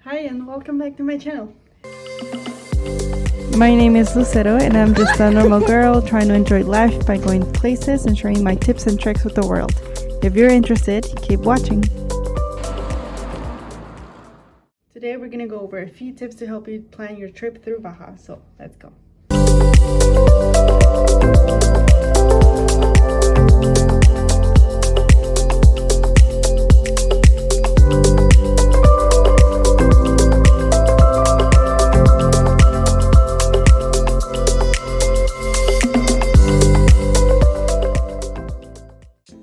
Hi and welcome back to my channel. My name is Lucero and I'm just a normal girl trying to enjoy life by going places and sharing my tips and tricks with the world. If you're interested, keep watching. Today we're going to go over a few tips to help you plan your trip through Baja, so let's go.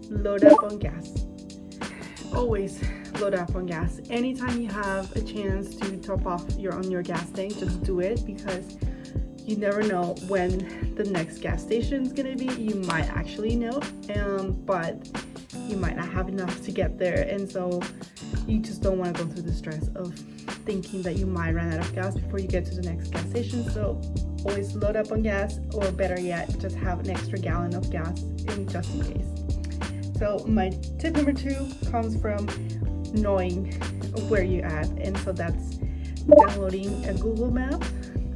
Load up on gas. Always load up on gas. Anytime you have a chance to top off your gas tank, just do it, because you never know when the next gas station is gonna be. You might actually know, but you might not have enough to get there, and so you just don't want to go through the stress of thinking that you might run out of gas before you get to the next gas station. So always load up on gas, or better yet, just have an extra gallon of gas in just in case. So my tip number 2 comes from knowing where you're at, and so that's downloading a Google map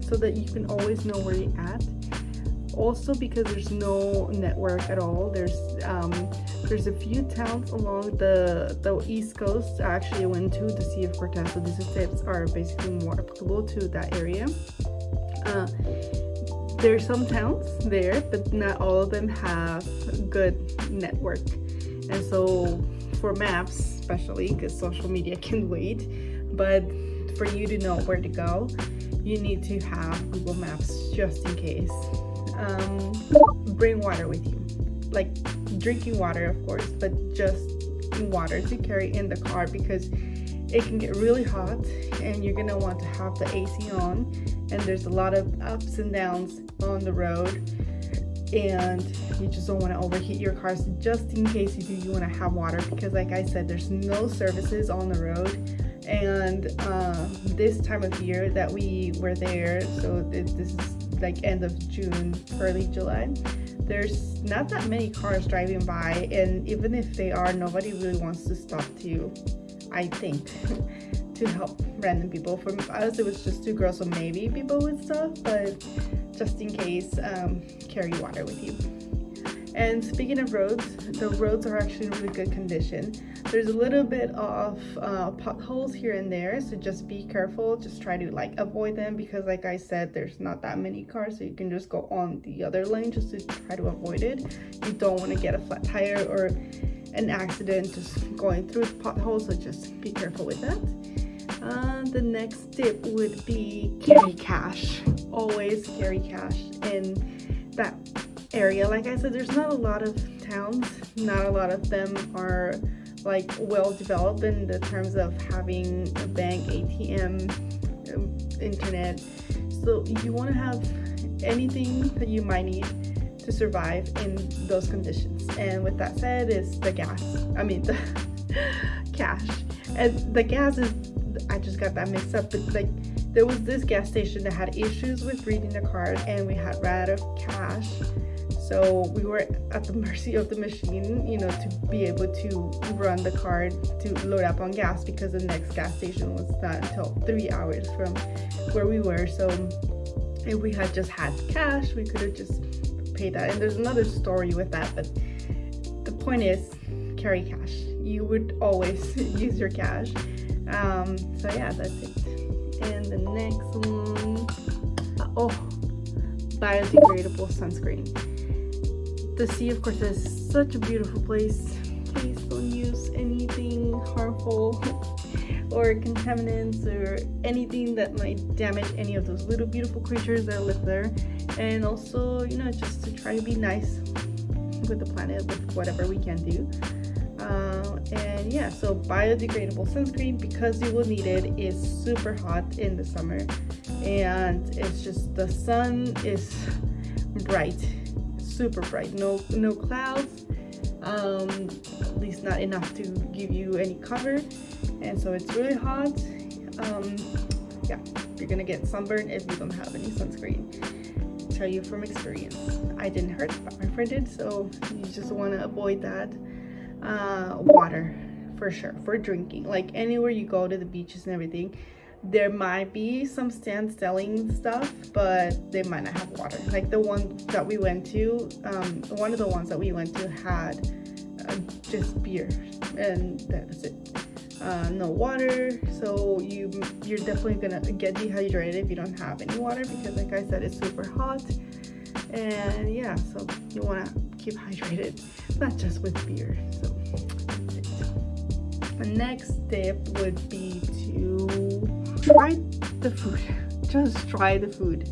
so that you can always know where you're at. Also, because there's no network at all, there's a few towns along the east coast. Actually, I went to the Sea of Cortez, so these tips are basically more applicable to that area. There's some towns there, but not all of them have good network. And so for maps, especially, because social media can wait, but for you to know where to go, you need to have Google Maps just in case. Bring water with you, like drinking water, of course, but just water to carry in the car, because it can get really hot and you're gonna want to have the AC on, and there's a lot of ups and downs on the road, and you just don't want to overheat your cars. Just in case you do, you want to have water, because like I said, there's no services on the road. And this time of year that we were there, so this is like end of June, early July, there's not that many cars driving by, and even if they are, nobody really wants to stop to, I think, to help random people. For us, it was just 2 girls, so maybe people would stop, but just in case, carry water with you. And speaking of roads, the roads are actually in really good condition. There's a little bit of potholes here and there, so just be careful. Just try to avoid them, because like I said, there's not that many cars, so you can just go on the other lane just to try to avoid it. You don't want to get a flat tire or an accident just going through potholes, so just be careful with that. The next tip would be carry cash. Always carry cash in that area. Like I said, there's not a lot of towns, not a lot of them are well developed in the terms of having a bank, ATM, internet. So you want to have anything that you might need to survive in those conditions. And with that said, is the the cash. And the gas is, I just got that mixed up, but there was this gas station that had issues with reading the card, and we had ran out of cash. So we were at the mercy of the machine, to be able to run the card to load up on gas, because the next gas station was not until 3 hours from where we were. So if we had just had cash, we could have just paid that. And there's another story with that, but the point is, carry cash. You would always use your cash. So yeah, that's it. And the next one, biodegradable sunscreen. The Sea of Cortez is such a beautiful place. Please don't use anything harmful or contaminants or anything that might damage any of those little beautiful creatures that live there. And also, just to try to be nice with the planet with whatever we can do. And yeah, so biodegradable sunscreen, because you will need it. Is super hot in the summer, and it's just, the sun is bright, super bright, no clouds, at least not enough to give you any cover, and so it's really hot. Yeah, you're gonna get sunburned if you don't have any sunscreen. Tell you from experience, I didn't hurt, but my friend did, so you just want to avoid that. Water, for sure, for drinking, anywhere you go to the beaches and everything, There might be some stands selling stuff, but they might not have water. Like the one that we went to, one of the ones that we went to had just beer, and that's it. No water, so you're definitely gonna get dehydrated if you don't have any water, because like I said, it's super hot. And yeah, so you want to keep hydrated, not just with beer. So the next tip would be to try the food. Just try the food.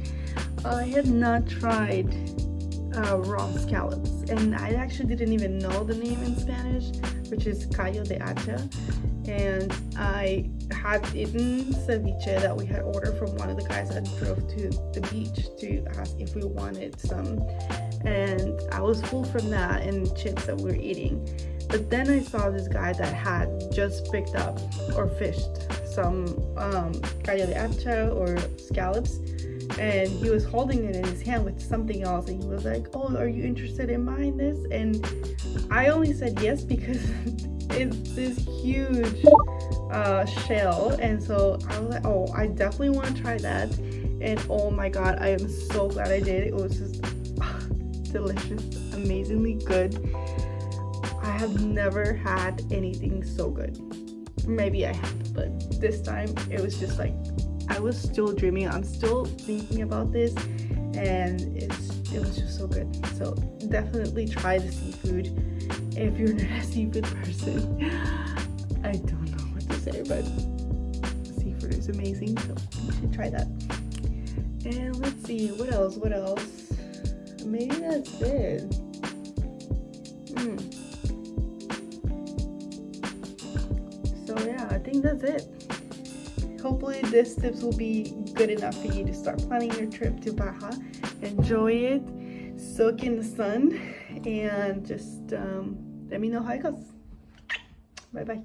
I had not tried raw scallops, and I actually didn't even know the name in Spanish, which is callo de hacha. And I had eaten ceviche that we had ordered from one of the guys that drove to the beach to ask if we wanted some, and I was full from that and chips that we were eating. But then I saw this guy that had just picked up or fished some callo de hacha or scallops, and he was holding it in his hand with something else, and he was like, "Oh, are you interested in buying this?" And I only said yes because it's this huge shell, and so I was like, oh, I definitely want to try that. And oh my god, I am so glad I did. It was just delicious, amazingly good. I have never had anything so good. Maybe I have, but this time it was just like I was still dreaming. I'm still thinking about this, and it was just so good. So definitely try the seafood if you're not a seafood person. I don't know what to say, but seafood is amazing, so you should try that. And let's see, what else? Maybe that's it. So yeah, I think that's it. Hopefully these tips will be good enough for you to start planning your trip to Baja. Enjoy it, soak in the sun, and just let me know how it goes. Bye bye.